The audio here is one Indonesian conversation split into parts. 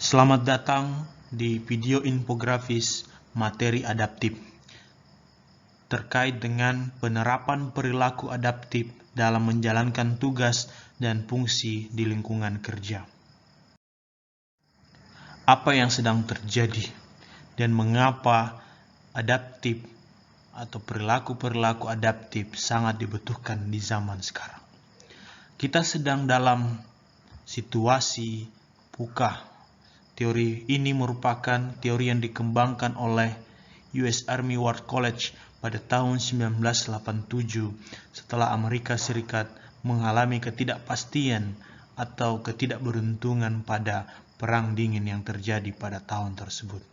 Selamat datang di video infografis materi adaptif terkait dengan penerapan perilaku adaptif dalam menjalankan tugas dan fungsi di lingkungan kerja. Apa yang sedang terjadi dan mengapa adaptif atau perilaku-perilaku adaptif sangat dibutuhkan di zaman sekarang. Kita sedang dalam situasi VUCA. Teori ini merupakan teori yang dikembangkan oleh US Army War College pada tahun 1987 setelah Amerika Serikat mengalami ketidakpastian atau ketidakberuntungan pada Perang Dingin yang terjadi pada tahun tersebut.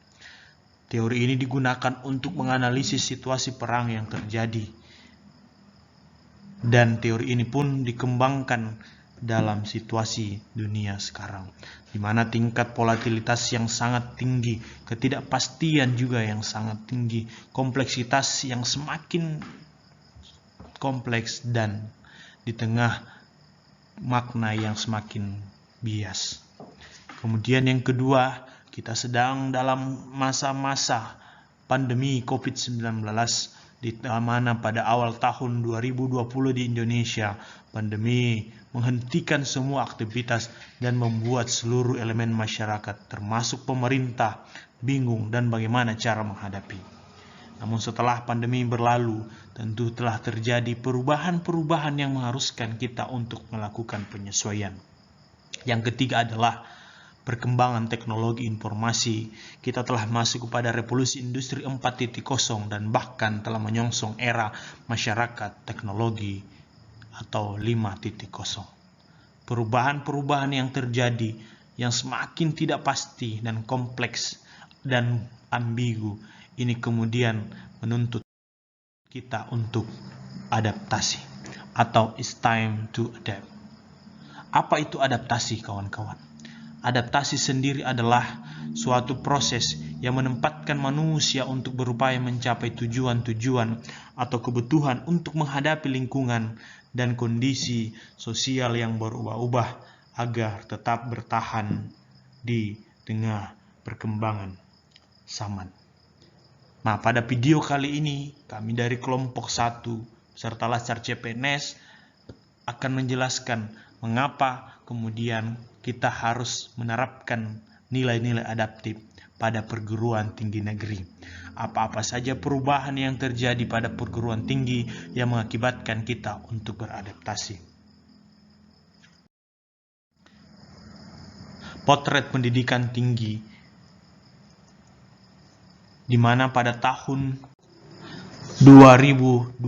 Teori ini digunakan untuk menganalisis situasi perang yang terjadi, dan teori ini pun dikembangkan dalam situasi dunia sekarang, di mana tingkat volatilitas yang sangat tinggi, ketidakpastian juga yang sangat tinggi, kompleksitas yang semakin kompleks, dan di tengah makna yang semakin bias. Kemudian yang kedua, kita sedang dalam masa-masa pandemi COVID-19, di mana pada awal tahun 2020 di Indonesia, pandemi menghentikan semua aktivitas dan membuat seluruh elemen masyarakat, termasuk pemerintah, bingung dan bagaimana cara menghadapi. Namun setelah pandemi berlalu, tentu telah terjadi perubahan-perubahan yang mengharuskan kita untuk melakukan penyesuaian. Yang ketiga adalah perkembangan teknologi informasi. Kita telah masuk kepada revolusi industri 4.0 dan bahkan telah menyongsong era masyarakat teknologi atau 5.0. Perubahan-perubahan yang terjadi yang semakin tidak pasti dan kompleks dan ambigu ini kemudian menuntut kita untuk adaptasi atau it's time to adapt. Apa itu adaptasi, kawan-kawan? Adaptasi sendiri adalah suatu proses yang menempatkan manusia untuk berupaya mencapai tujuan-tujuan atau kebutuhan untuk menghadapi lingkungan dan kondisi sosial yang berubah-ubah agar tetap bertahan di tengah perkembangan zaman. Nah, pada video kali ini kami dari kelompok 1 serta Lacar CPNS akan menjelaskan mengapa kemudian kita harus menerapkan nilai-nilai adaptif pada perguruan tinggi negeri. Apa-apa saja perubahan yang terjadi pada perguruan tinggi yang mengakibatkan kita untuk beradaptasi. Potret pendidikan tinggi, di mana pada tahun 2020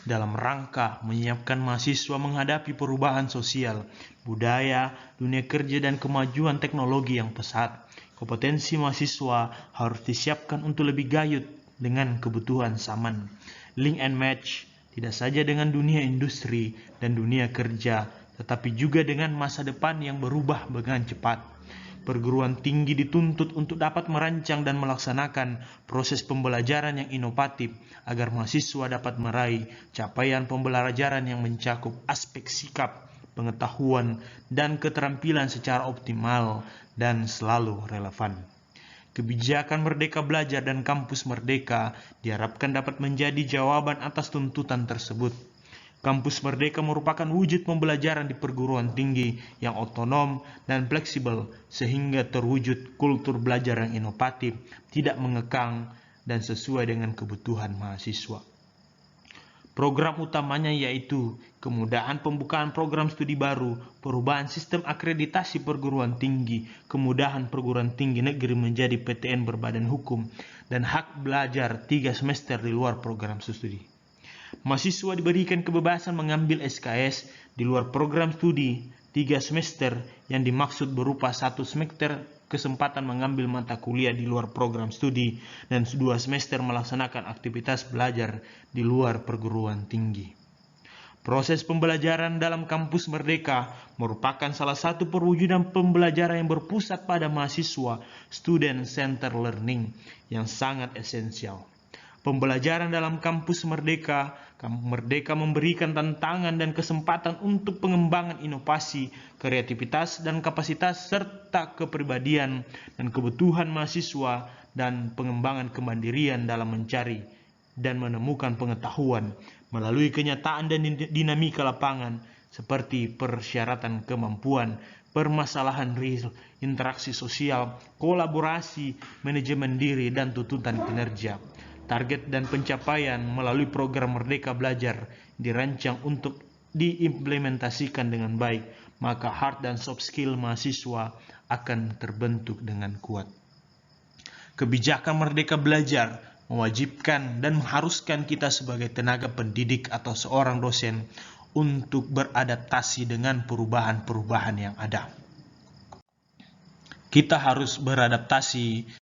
dalam rangka menyiapkan mahasiswa menghadapi perubahan sosial, budaya, dunia kerja, dan kemajuan teknologi yang pesat. Kompetensi mahasiswa harus disiapkan untuk lebih gayut dengan kebutuhan zaman. Link and match tidak saja dengan dunia industri dan dunia kerja, tetapi juga dengan masa depan yang berubah dengan cepat. Perguruan tinggi dituntut untuk dapat merancang dan melaksanakan proses pembelajaran yang inovatif agar mahasiswa dapat meraih capaian pembelajaran yang mencakup aspek sikap, pengetahuan, dan keterampilan secara optimal dan selalu relevan. Kebijakan Merdeka Belajar dan Kampus Merdeka diharapkan dapat menjadi jawaban atas tuntutan tersebut. Kampus Merdeka merupakan wujud pembelajaran di perguruan tinggi yang otonom dan fleksibel sehingga terwujud kultur belajar yang inovatif, tidak mengekang, dan sesuai dengan kebutuhan mahasiswa. Program utamanya yaitu kemudahan pembukaan program studi baru, perubahan sistem akreditasi perguruan tinggi, kemudahan perguruan tinggi negeri menjadi PTN berbadan hukum, dan hak belajar 3 semester di luar program studi. Mahasiswa diberikan kebebasan mengambil SKS di luar program studi 3 semester yang dimaksud berupa 1 semester kesempatan mengambil mata kuliah di luar program studi dan 2 semester melaksanakan aktivitas belajar di luar perguruan tinggi. Proses pembelajaran dalam kampus Merdeka merupakan salah satu perwujudan pembelajaran yang berpusat pada mahasiswa, student center learning, yang sangat esensial. Pembelajaran dalam kampus Merdeka Merdeka memberikan tantangan dan kesempatan untuk pengembangan inovasi, kreativitas, dan kapasitas serta kepribadian dan kebutuhan mahasiswa dan pengembangan kemandirian dalam mencari dan menemukan pengetahuan melalui kenyataan dan dinamika lapangan seperti persyaratan kemampuan, permasalahan real, interaksi sosial, kolaborasi, manajemen diri, dan tuntutan kinerja. Target dan pencapaian melalui program Merdeka Belajar dirancang untuk diimplementasikan dengan baik, maka hard dan soft skill mahasiswa akan terbentuk dengan kuat. Kebijakan Merdeka Belajar mewajibkan dan mengharuskan kita sebagai tenaga pendidik atau seorang dosen untuk beradaptasi dengan perubahan-perubahan yang ada. Kita harus beradaptasi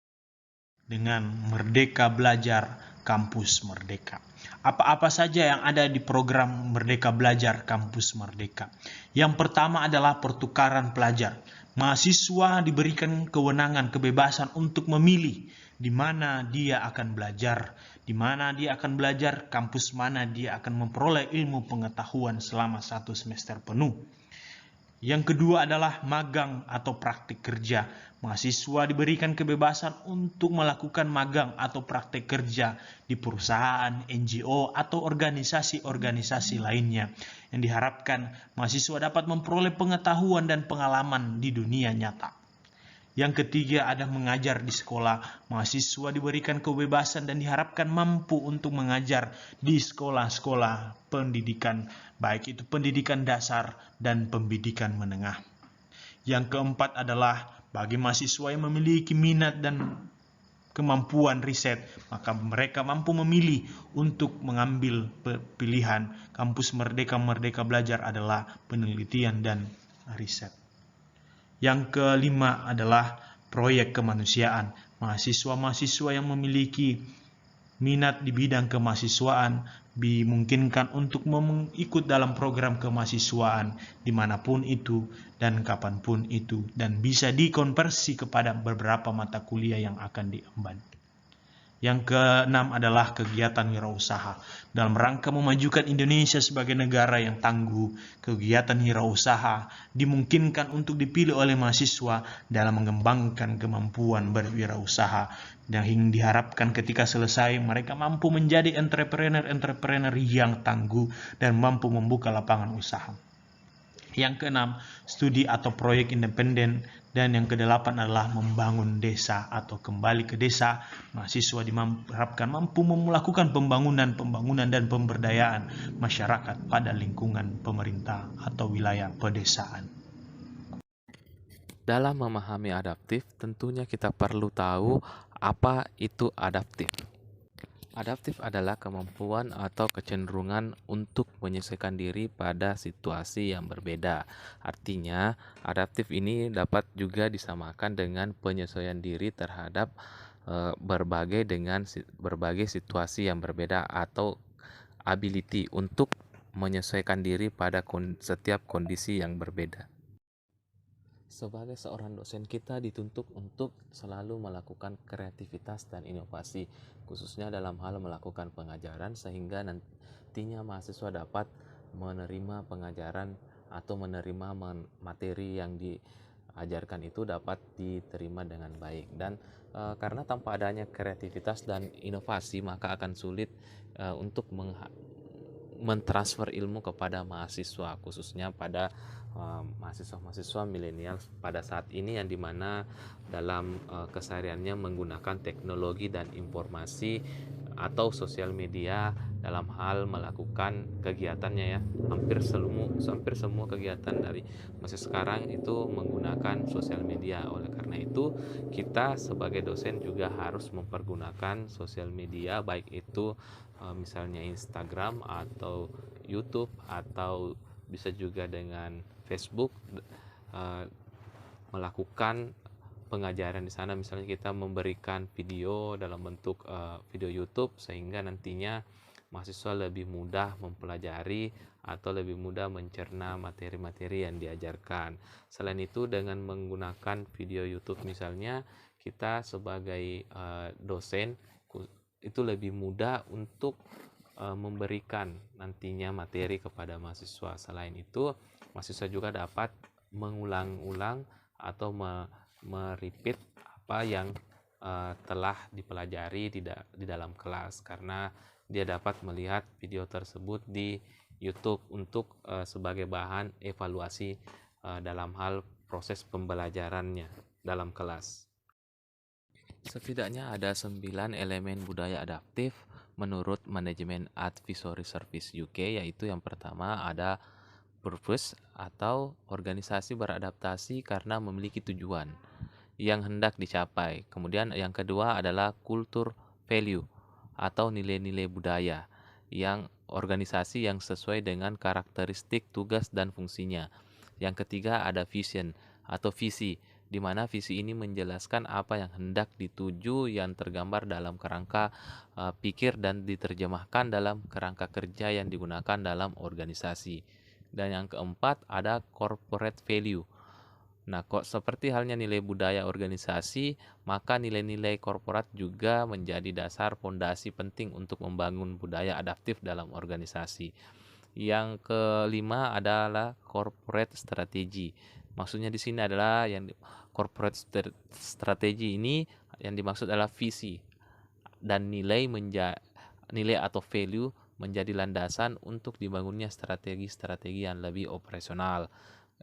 dengan Merdeka Belajar Kampus Merdeka. Apa-apa saja yang ada di program Merdeka Belajar Kampus Merdeka. Yang pertama adalah pertukaran pelajar. Mahasiswa diberikan kewenangan, kebebasan untuk memilih di mana dia akan belajar, kampus mana dia akan memperoleh ilmu pengetahuan selama 1 semester penuh. Yang kedua adalah magang atau praktik kerja. Mahasiswa diberikan kebebasan untuk melakukan magang atau praktik kerja di perusahaan, NGO, atau organisasi-organisasi lainnya. Yang diharapkan mahasiswa dapat memperoleh pengetahuan dan pengalaman di dunia nyata. Yang ketiga ada mengajar di sekolah. Mahasiswa diberikan kebebasan dan diharapkan mampu untuk mengajar di sekolah-sekolah pendidikan, baik itu pendidikan dasar dan pendidikan menengah. Yang keempat adalah bagi mahasiswa yang memiliki minat dan kemampuan riset, maka mereka mampu memilih untuk mengambil pilihan kampus Merdeka Belajar adalah penelitian dan riset. Yang kelima adalah proyek kemanusiaan. Mahasiswa-mahasiswa yang memiliki minat di bidang kemahasiswaan dimungkinkan untuk ikut dalam program kemahasiswaan dimanapun itu dan kapanpun itu, dan bisa dikonversi kepada beberapa mata kuliah yang akan diemban. Yang keenam adalah kegiatan wirausaha. Dalam rangka memajukan Indonesia sebagai negara yang tangguh, kegiatan wirausaha dimungkinkan untuk dipilih oleh mahasiswa dalam mengembangkan kemampuan berwirausaha. Dan diharapkan ketika selesai mereka mampu menjadi entrepreneur yang tangguh dan mampu membuka lapangan usaha. Yang keenam, studi atau proyek independen. Dan yang kedelapan adalah membangun desa atau kembali ke desa. Mahasiswa diharapkan mampu melakukan pembangunan dan pemberdayaan masyarakat pada lingkungan pemerintah atau wilayah pedesaan. Dalam memahami adaptif, tentunya kita perlu tahu apa itu adaptif. Adaptif adalah kemampuan atau kecenderungan untuk menyesuaikan diri pada situasi yang berbeda. Artinya, adaptif ini dapat juga disamakan dengan penyesuaian diri terhadap berbagai situasi yang berbeda atau ability untuk menyesuaikan diri pada setiap kondisi yang berbeda. Sebagai seorang dosen, kita dituntut untuk selalu melakukan kreativitas dan inovasi, khususnya dalam hal melakukan pengajaran, sehingga nantinya mahasiswa dapat menerima pengajaran atau menerima materi yang diajarkan itu dapat diterima dengan baik. Dan karena tanpa adanya kreativitas dan inovasi, maka akan sulit untuk mentransfer ilmu kepada mahasiswa, khususnya pada mahasiswa-mahasiswa milenial pada saat ini, yang dimana dalam kesehariannya menggunakan teknologi dan informasi atau sosial media dalam hal melakukan kegiatannya ya. Hampir semua kegiatan dari masa sekarang itu menggunakan sosial media. Oleh karena itu, kita sebagai dosen juga harus mempergunakan sosial media, baik itu misalnya Instagram atau YouTube, atau bisa juga dengan Facebook, melakukan pengajaran di sana. Misalnya kita memberikan video dalam bentuk video YouTube, sehingga nantinya mahasiswa lebih mudah mempelajari atau lebih mudah mencerna materi-materi yang diajarkan. Selain itu, dengan menggunakan video YouTube misalnya, kita sebagai dosen itu lebih mudah untuk memberikan nantinya materi kepada mahasiswa. Selain itu, mahasiswa juga dapat mengulang-ulang atau merepeat apa yang telah dipelajari di dalam kelas, karena dia dapat melihat video tersebut di YouTube untuk sebagai bahan evaluasi dalam hal proses pembelajarannya dalam kelas. Setidaknya ada 9 elemen budaya adaptif menurut manajemen Advisory Service UK, yaitu yang pertama ada purpose atau organisasi beradaptasi karena memiliki tujuan yang hendak dicapai. Kemudian yang kedua adalah culture value atau nilai-nilai budaya, yang organisasi yang sesuai dengan karakteristik tugas dan fungsinya. Yang ketiga ada vision atau visi, di mana visi ini menjelaskan apa yang hendak dituju yang tergambar dalam kerangka pikir dan diterjemahkan dalam kerangka kerja yang digunakan dalam organisasi. Dan yang keempat ada corporate value. Nah, kok seperti halnya nilai budaya organisasi, maka nilai-nilai korporat juga menjadi dasar fondasi penting untuk membangun budaya adaptif dalam organisasi. Yang kelima adalah corporate strategy. Maksudnya di sini adalah corporate strategy ini yang dimaksud adalah visi dan nilai atau value menjadi landasan untuk dibangunnya strategi-strategi yang lebih operasional.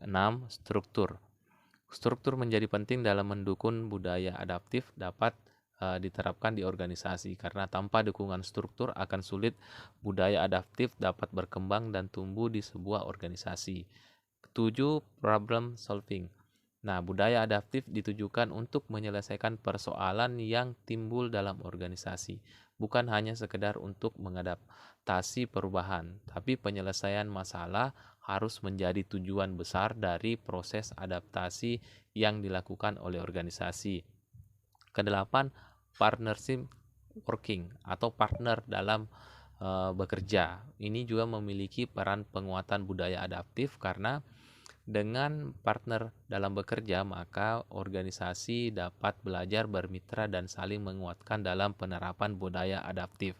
6. Struktur. Struktur menjadi penting dalam mendukung budaya adaptif dapat diterapkan di organisasi, karena tanpa dukungan struktur akan sulit budaya adaptif dapat berkembang dan tumbuh di sebuah organisasi. 7. Problem solving. Nah, budaya adaptif ditujukan untuk menyelesaikan persoalan yang timbul dalam organisasi, bukan hanya sekedar untuk mengadaptasi perubahan, tapi penyelesaian masalah harus menjadi tujuan besar dari proses adaptasi yang dilakukan oleh organisasi. Kedelapan, partnership working atau partner dalam bekerja. Ini juga memiliki peran penguatan budaya adaptif, karena dengan partner dalam bekerja, maka organisasi dapat belajar bermitra dan saling menguatkan dalam penerapan budaya adaptif.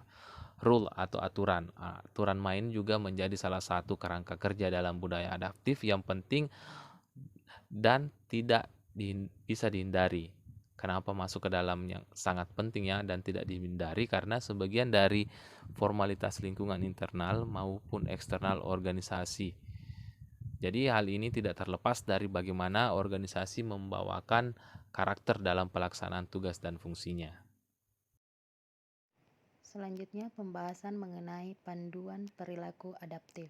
Rule atau aturan. Aturan main juga menjadi salah satu kerangka kerja dalam budaya adaptif yang penting dan tidak bisa dihindari. Kenapa masuk ke dalam yang sangat penting ya dan tidak dihindari? Karena sebagian dari formalitas lingkungan internal maupun eksternal organisasi. Jadi hal ini tidak terlepas dari bagaimana organisasi membawakan karakter dalam pelaksanaan tugas dan fungsinya. Selanjutnya pembahasan mengenai panduan perilaku adaptif.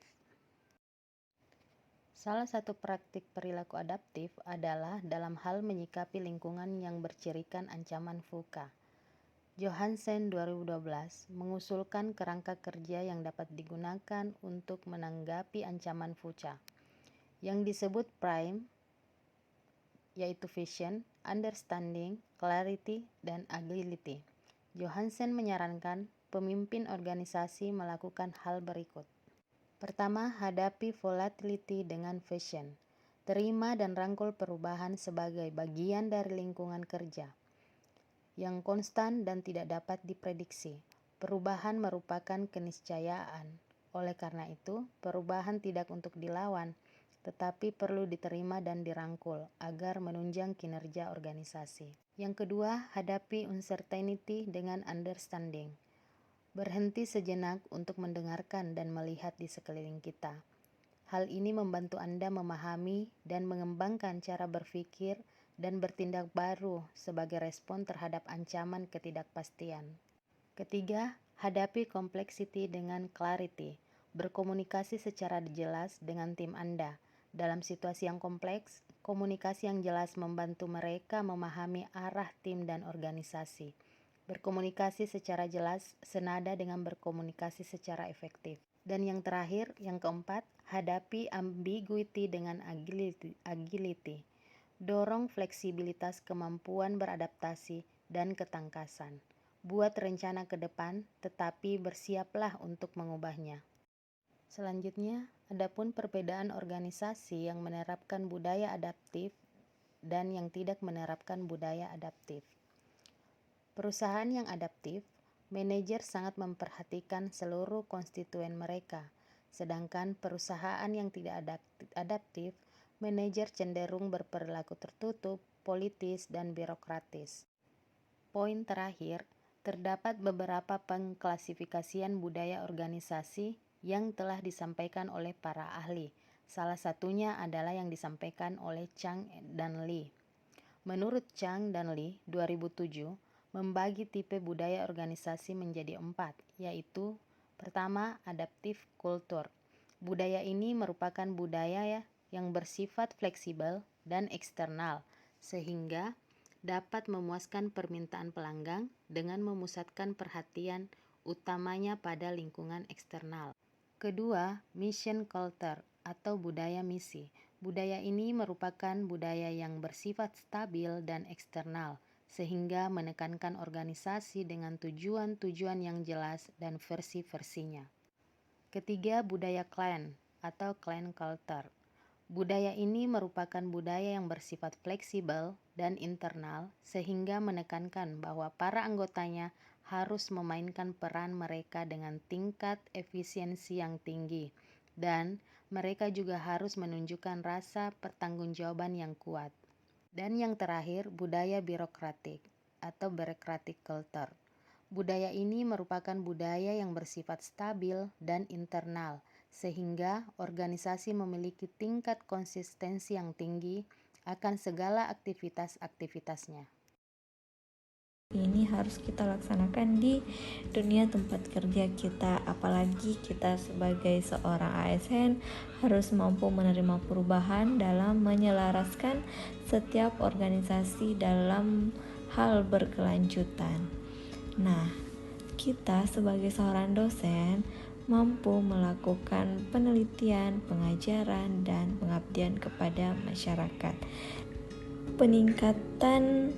Salah satu praktik perilaku adaptif adalah dalam hal menyikapi lingkungan yang bercirikan ancaman VUCA. Johansen 2012 mengusulkan kerangka kerja yang dapat digunakan untuk menanggapi ancaman VUCA, yang disebut PRIME, yaitu Vision, Understanding, Clarity, dan Agility. Johansen menyarankan pemimpin organisasi melakukan hal berikut. Pertama, hadapi volatility dengan vision. Terima dan rangkul perubahan sebagai bagian dari lingkungan kerja yang konstan dan tidak dapat diprediksi. Perubahan merupakan keniscayaan. Oleh karena itu, perubahan tidak untuk dilawan, tetapi perlu diterima dan dirangkul agar menunjang kinerja organisasi. Yang kedua, hadapi uncertainty dengan understanding. Berhenti sejenak untuk mendengarkan dan melihat di sekeliling kita. Hal ini membantu Anda memahami dan mengembangkan cara berpikir dan bertindak baru sebagai respon terhadap ancaman ketidakpastian. Ketiga, hadapi complexity dengan clarity. Berkomunikasi secara jelas dengan tim Anda. Dalam situasi yang kompleks, komunikasi yang jelas membantu mereka memahami arah tim dan organisasi. Berkomunikasi secara jelas senada dengan berkomunikasi secara efektif. Dan yang terakhir, yang keempat, hadapi ambiguity dengan agility. Dorong fleksibilitas, kemampuan beradaptasi, dan ketangkasan. Buat rencana ke depan, tetapi bersiaplah untuk mengubahnya. Selanjutnya, adapun perbedaan organisasi yang menerapkan budaya adaptif dan yang tidak menerapkan budaya adaptif. Perusahaan yang adaptif Manajer sangat memperhatikan seluruh konstituen mereka, sedangkan perusahaan yang tidak adaptif, manajer cenderung berperilaku tertutup, politis, dan birokratis. Poin terakhir, terdapat beberapa pengklasifikasian budaya organisasi yang telah disampaikan oleh para ahli. Salah satunya adalah yang disampaikan oleh Chang dan Lee. Menurut Chang dan Lee, 2007, membagi tipe budaya organisasi menjadi 4, yaitu pertama, adaptive culture. Budaya ini merupakan budaya yang bersifat fleksibel dan eksternal, sehingga dapat memuaskan permintaan pelanggan dengan memusatkan perhatian utamanya pada lingkungan eksternal. Kedua, mission culture atau budaya misi. Budaya ini merupakan budaya yang bersifat stabil dan eksternal, sehingga menekankan organisasi dengan tujuan-tujuan yang jelas dan versi-versinya. Ketiga, budaya clan atau clan culture. Budaya ini merupakan budaya yang bersifat fleksibel dan internal, sehingga menekankan bahwa para anggotanya harus memainkan peran mereka dengan tingkat efisiensi yang tinggi, dan mereka juga harus menunjukkan rasa pertanggungjawaban yang kuat. Dan yang terakhir, budaya birokratik atau bureaucratic culture. Budaya ini merupakan budaya yang bersifat stabil dan internal, sehingga organisasi memiliki tingkat konsistensi yang tinggi akan segala aktivitas-aktivitasnya. Ini harus kita laksanakan di dunia tempat kerja kita, apalagi kita sebagai seorang ASN harus mampu menerima perubahan dalam menyelaraskan setiap organisasi dalam hal berkelanjutan. Nah, kita sebagai seorang dosen mampu melakukan penelitian, pengajaran, dan pengabdian kepada masyarakat. Peningkatan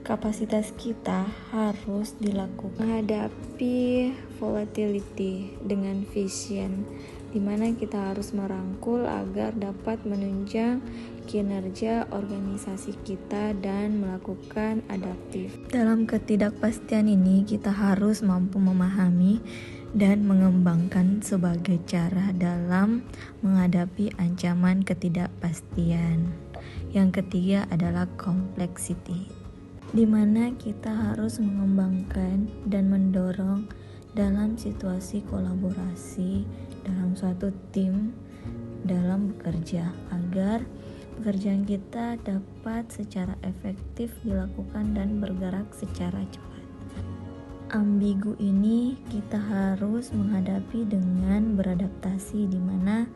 kapasitas kita harus dilakukan menghadapi volatility dengan vision, di mana kita harus merangkul agar dapat menunjang kinerja organisasi kita dan melakukan adaptif. Dalam ketidakpastian ini, kita harus mampu memahami dan mengembangkan sebagai cara dalam menghadapi ancaman ketidakpastian. Yang ketiga adalah complexity, di mana kita harus mengembangkan dan mendorong dalam situasi kolaborasi dalam suatu tim dalam bekerja agar pekerjaan kita dapat secara efektif dilakukan dan bergerak secara cepat. Ambigu ini kita harus menghadapi dengan beradaptasi, di mana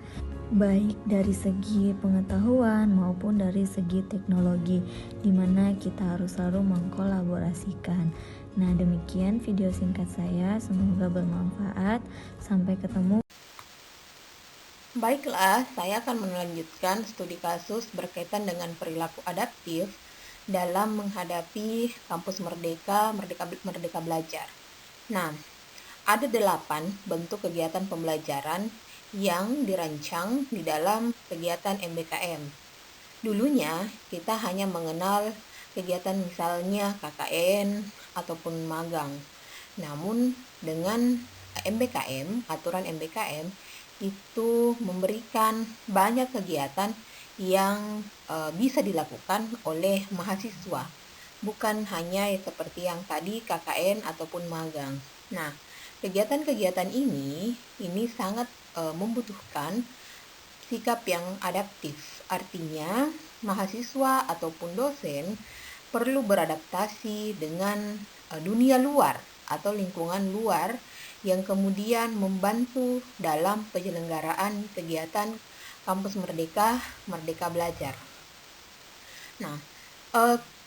baik dari segi pengetahuan maupun dari segi teknologi, di mana kita harus selalu mengkolaborasikan. Nah, demikian video singkat saya, semoga bermanfaat. Sampai ketemu. Baiklah, saya akan melanjutkan studi kasus berkaitan dengan perilaku adaptif dalam menghadapi kampus Merdeka Belajar. Nah, ada 8 bentuk kegiatan pembelajaran yang dirancang di dalam kegiatan MBKM. Dulunya kita hanya mengenal kegiatan misalnya KKN ataupun magang. Namun dengan MBKM, aturan MBKM itu memberikan banyak kegiatan yang bisa dilakukan oleh mahasiswa, bukan hanya seperti yang tadi KKN ataupun magang. Nah, kegiatan-kegiatan ini sangat membutuhkan sikap yang adaptif. Artinya, mahasiswa ataupun dosen perlu beradaptasi dengan dunia luar atau lingkungan luar yang kemudian membantu dalam penyelenggaraan kegiatan Kampus Merdeka Belajar. Nah,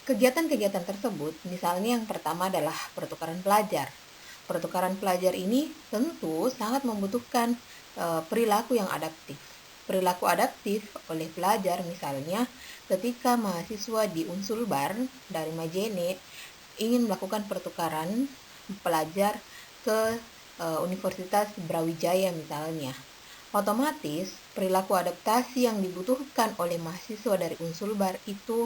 kegiatan-kegiatan tersebut, misalnya yang pertama adalah pertukaran pelajar. Pertukaran pelajar ini tentu sangat membutuhkan perilaku yang adaptif. Perilaku adaptif oleh pelajar misalnya ketika mahasiswa di Unsulbar dari Majene ingin melakukan pertukaran pelajar ke Universitas Brawijaya misalnya. Otomatis perilaku adaptasi yang dibutuhkan oleh mahasiswa dari Unsulbar itu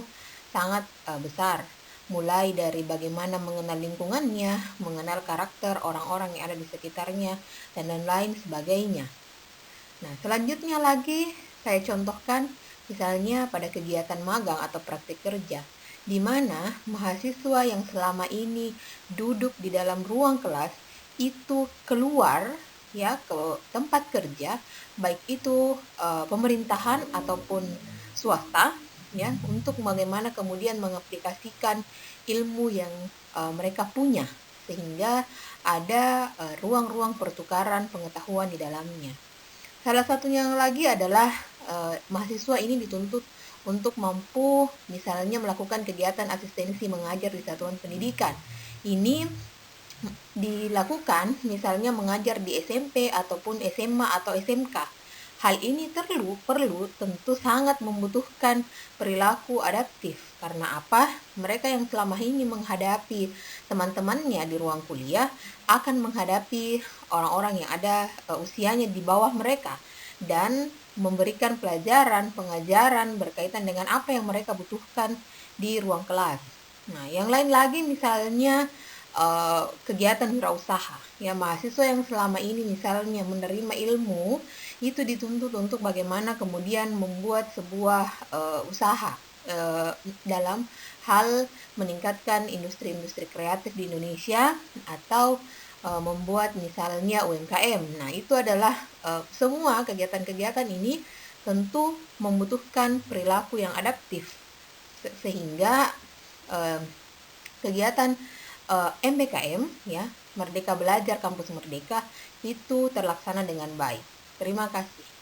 sangat besar. mulai dari bagaimana mengenal lingkungannya, mengenal karakter orang-orang yang ada di sekitarnya, dan lain-lain sebagainya. Nah, selanjutnya lagi saya contohkan misalnya pada kegiatan magang atau praktik kerja, di mana mahasiswa yang selama ini duduk di dalam ruang kelas itu keluar ya ke tempat kerja, baik itu pemerintahan ataupun swasta ya, untuk bagaimana kemudian mengaplikasikan ilmu yang mereka punya, sehingga ada ruang-ruang pertukaran pengetahuan di dalamnya. Salah satunya lagi adalah mahasiswa ini dituntut untuk mampu misalnya melakukan kegiatan asistensi mengajar di satuan pendidikan. Ini dilakukan misalnya mengajar di SMP ataupun SMA atau SMK. Hal ini perlu tentu sangat membutuhkan perilaku adaptif. Karena apa? Mereka yang selama ini menghadapi teman-temannya di ruang kuliah akan menghadapi orang-orang yang ada usianya di bawah mereka dan memberikan pelajaran, pengajaran berkaitan dengan apa yang mereka butuhkan di ruang kelas. Nah, yang lain lagi misalnya kegiatan wirausaha. Ya, mahasiswa yang selama ini misalnya menerima ilmu itu dituntut untuk bagaimana kemudian membuat sebuah usaha dalam hal meningkatkan industri-industri kreatif di Indonesia atau membuat misalnya UMKM. Nah, itu adalah semua kegiatan-kegiatan ini tentu membutuhkan perilaku yang adaptif sehingga kegiatan MBKM ya, Merdeka Belajar Kampus Merdeka itu terlaksana dengan baik. Terima kasih.